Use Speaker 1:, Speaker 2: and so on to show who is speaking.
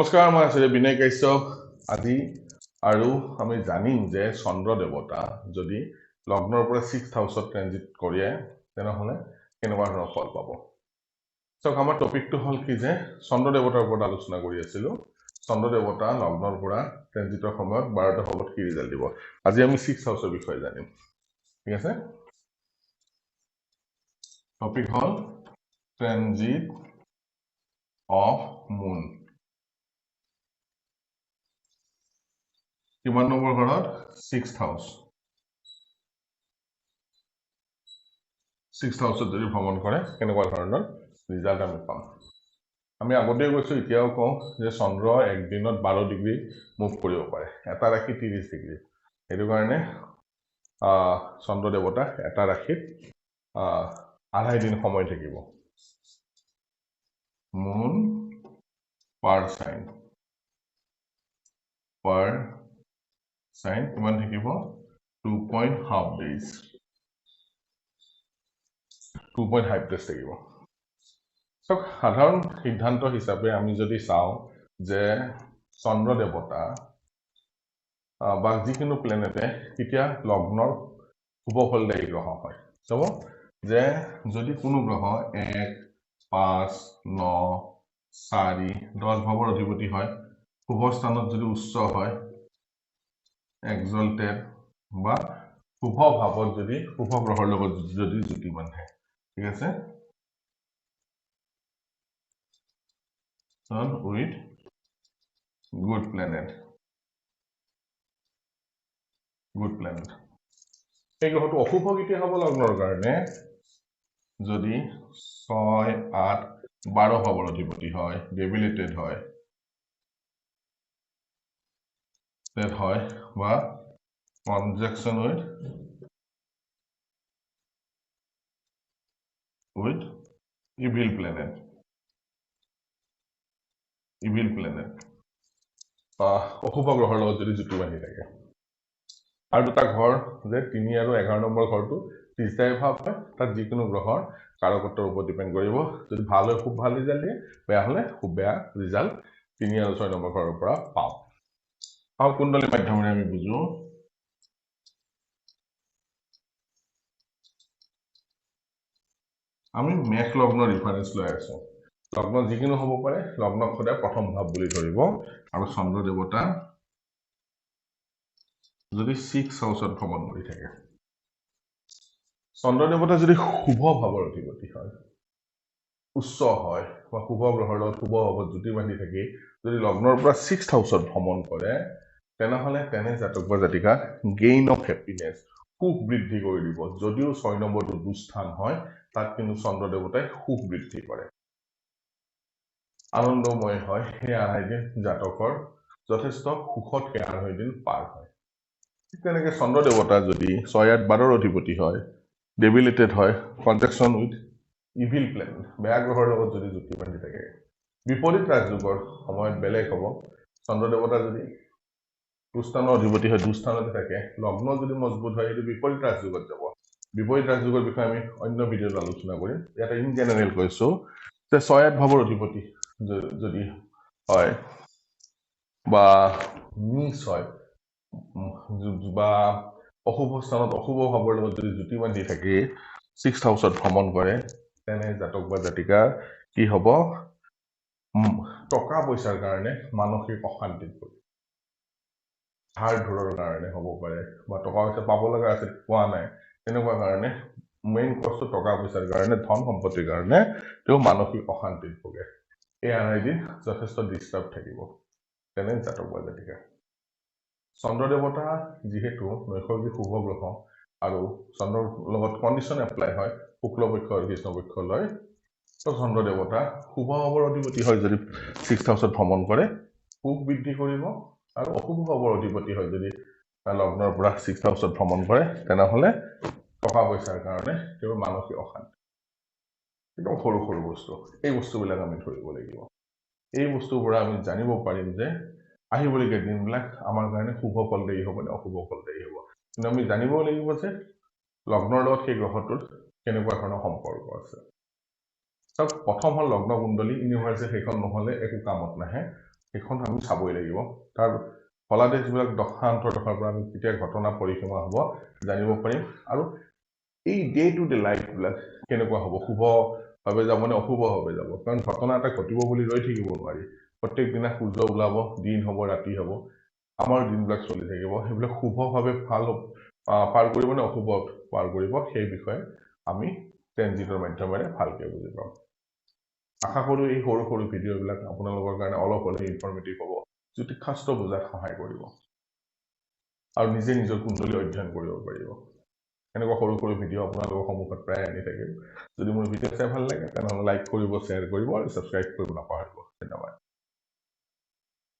Speaker 1: নমস্কাৰ, মই আচাৰ্য বিনয় কাশ্যপ। আজি আৰু আমি জানিম যে চন্দ্ৰ দেৱতা যদি লগ্নৰ পৰা 6th হাউসত ট্ৰেনজিট কৰে তেনেহলে কেনেকুৱা ধৰণৰ ফল পাব। সক আমাৰ টপিকটো হল কি যে চন্দ্ৰ দেৱতাৰ ওপৰত আলোচনা কৰি আছিলো। চন্দ্ৰ দেৱতা লগ্নৰ পৰা ট্ৰেনজিটৰ সময়ত 12টা ভাৱত কি ৰিজাল্ট দিব। আজি আমি 6th হাউসৰ বিষয়ে জানিম। ঠিক আছে, টপিক হল ট্ৰেনজিট অফ মুন। কিমান নম্বৰ ঘৰত? 6th হাউস। 6th হাউসত যদি ভ্ৰমণ কৰে কেনেকুৱা ধৰণৰ ৰিজাল্ট আমি পাম। আমি আগতে কৈছো, এতিয়াও কওঁ যে চন্দ্ৰ একদিনত 12 ডিগ্ৰী মুভ কৰিব পাৰে, এটা ৰাশি 30 ডিগ্ৰী। সেইটো কাৰণে চন্দ্ৰ দেৱতা এটা ৰাশিত আধাই দিন সময় থাকিব। মুন পাৰ সাইন কিমান থাকিব? 2.5 days, 2.5 days থাকিব। সাধাৰণ সিদ্ধান্ত হিচাপে আমি যদি চাওঁ যে চন্দ্ৰ দেৱতা বা যিকোনো প্লেনেটে কেতিয়া লগ্নৰ শুভ ফলদায়ী গ্ৰহ হয়। চাব যে যদি কোনো গ্ৰহ 1, 5, 9, 4, 10 ভাৱৰ অধিপতি হয়, শুভ স্থানত যদি উচ্চ হয়, এক্সল্টেড বা শুভ ভাৱত যদি শুভ গ্ৰহৰ লগত যদি যুতি বান্ধে। ঠিক আছে, উইথ গুড প্লেনেট, এই গ্ৰহটো অশুভ কেতিয়া হ'ব? লগ্নৰ কাৰণে যদি 6, 8, 12 ভাৱৰ অধিপতি হয়, ডেবিলিটেড হয় বা কনজাংশন উইথ ইভিল প্লেনেট বা অশুভ গ্ৰহৰ লগত যদি যুতি বান্ধি থাকে। আৰু দুটা ঘৰ যে 3 আৰু 11 নম্বৰ ঘৰটো তৃতীয় ভাৱ হয়, তাত যিকোনো গ্ৰহৰ কাৰকত্বৰ ওপৰত ডিপেন্ড কৰিব। যদি ভাল হয় খুব ভাল ৰিজাল্ট দিয়ে, বেয়া হলে খুব বেয়া ৰিজাল্ট 3 আৰু 6 নম্বৰ ঘৰৰ পৰা পাওঁ। আৰু কুণ্ডলী মাধ্যমেৰে আমি বুজো। আমি মেষ লগ্নৰ ৰিফাৰেন্স লৈ আছো। লগ্ন যিকোনো হ'ব পাৰে, লগ্নক সদায় প্ৰথম ভাৱ বুলি ধৰিব। আৰু চন্দ্ৰ দেৱতা যদি 6th হাউসত ভ্ৰমণ কৰি থাকে, চন্দ্ৰ দেৱতা যদি শুভ ভাৱৰ অধিপতি হয়, উচ্চ হয় বা শুভ গ্ৰহৰ লগত শুভ ভাৱত যুতি বান্ধি থাকি যদি লগ্নৰ পৰা 6th হাউসত ভ্ৰমণ কৰে, তেনেহলে তেনে জাতক বা জাতিকাক গেইন অফ হেপিনেছ, সুখ বৃদ্ধি কৰি দিব। যদিও 6 নম্বৰটো দুস্থান হয়, তাত কিন্তু চন্দ্ৰ দেৱতাই সুখ বৃদ্ধি কৰে, আনন্দময় হয়। সেই আঢ়াই দিন জাতকৰ যথেষ্ট সুখত সেই আঢ়াই দিন পাৰ হয়। ঠিক তেনেকে চন্দ্ৰ দেৱতা যদি 6, 8, 12 অধিপতি হয়, ডেবিলিটেড হয়, কনজাংশন উইথ ইভিল প্লেনেট, বেয়া গ্ৰহৰ লগত যদি যুক্তি বান্ধি থাকে, বিপৰীত ৰাজযোগৰ সময়ত বেলেগ হ'ব। চন্দ্ৰ দেৱতা যদি দুস্থানৰ অধিপতি হয়, দুস্থানতে থাকে, লগ্ন যদি মজবুত হয়, এইটো বিপৰীত ৰাজযোগত যাব। বিপৰীত ৰাজযোগৰ বিষয়ে আমি অন্য ভিডিঅ'ত আলোচনা কৰিম। ইয়াতে ইন জেনেৰেল কৈছো যে 6, 8 ভাৱৰ অধিপতি যদি হয় বা মিছ হয় বা অশুভ স্থানত অশুভ ভাৱৰ লগত যদি যুতি বান্ধি থাকি 6th হাউসত ভ্ৰমণ কৰে, তেনে জাতক বা জাতিকাৰ কি হ'ব? টকা পইচাৰ কাৰণে মানসিক অশান্তিত পৰি, ধাৰ ধুৰৰ কাৰণে হ'ব পাৰে, বা টকা পইচা পাব লগা আছে পোৱা নাই, তেনেকুৱা কাৰণে মেইন কষ্ট টকা পইচাৰ কাৰণে, ধন সম্পত্তিৰ কাৰণে তেওঁ মানসিক অশান্তিত ভোগে। এই আঢ়াই দিন যথেষ্ট ডিষ্টাৰ্ব থাকিব তেনে জাতক বা জাতিকা। চন্দ্ৰ দেৱতা যিহেতু নৈসৰ্গিক শুভ গ্ৰহ আৰু চন্দ্ৰৰ লগত কণ্ডিশ্যন এপ্লাই হয় শুক্ল পক্ষ আৰু কৃষ্ণ পক্ষলৈ, তো চন্দ্ৰ দেৱতা শুভ ভাৱৰ অধিপতি হয় যদি 6th হাউসত ভ্ৰমণ কৰে, সুখ বৃদ্ধি কৰিব। আৰু অশুভ ভাৱৰ অধিপতি হয় যদি লগ্নৰ পৰা 6th হাউসত ভ্ৰমণ কৰে, তেনেহলে টকা পইচাৰ কাৰণে তেওঁৰ মানসিক অশান্তি। একদম সৰু সৰু বস্তু, এই বস্তুবিলাক আমি ধৰিব লাগিব। এই বস্তুৰ পৰা আমি জানিব পাৰিম যে আহিবলগীয়া দিনবিলাক আমাৰ কাৰণে শুভ ফলদায়ী হ'ব নে অশুভ ফলদায়ী হ'ব। কিন্তু আমি জানিবও লাগিব যে লগ্নৰ লগত সেই গ্ৰহটোৰ কেনেকুৱা ধৰণৰ সম্পৰ্ক আছে। প্ৰথম হল লগ্ন কুণ্ডলী, ইউনিভাৰ্চেল সেইখন নহলে একো কামত নাহে। সেইখন আমি চাবই লাগিব তাৰ ফলাদেশ যিবিলাক দশা অন্তৰ্দশাৰ পৰা আমি কেতিয়া ঘটনা পৰিসীমা হ'ব জানিব পাৰিম আৰু এই ডে টু ডে লাইফবিলাক কেনেকুৱা হ'ব শুভভাৱে যাব নে অশুভভাৱে যাব কাৰণ ঘটনা এটা ঘটিব বুলি ৰৈ থাকিব নোৱাৰি প্ৰত্যেক দিনা সূৰ্য ওলাব দিন হ'ব ৰাতি হ'ব আমাৰ দিনবিলাক চলি থাকিব সেইবিলাক শুভভাৱে ভাল পাৰ কৰিব নে অশুভ পাৰ কৰিব সেই বিষয়ে আমি ট্ৰেনজিটৰ মাধ্যমেৰে ভালকৈ বুজি পাম আশা কৰোঁ এই সৰু সৰু ভিডিঅ'বিলাক আপোনালোকৰ কাৰণে অলপ হ'লেও ইনফৰ্মেটিভ হ'ব জ্যোতিষশাস্ত্ৰ বুজাত সহায় কৰিব আৰু নিজে নিজৰ কুণ্ডলী অধ্যয়ন কৰিব পাৰিব এনেকুৱা সৰু সৰু ভিডিঅ' আপোনালোকৰ সন্মুখত প্ৰায় আনি থাকিম যদি মোৰ ভিডিঅ' চাই ভাল লাগে তেনেহ'লে লাইক কৰিব শ্বেয়াৰ কৰিব আৰু ছাবস্ক্ৰাইব কৰিব নাপাহৰিব ধন্যবাদ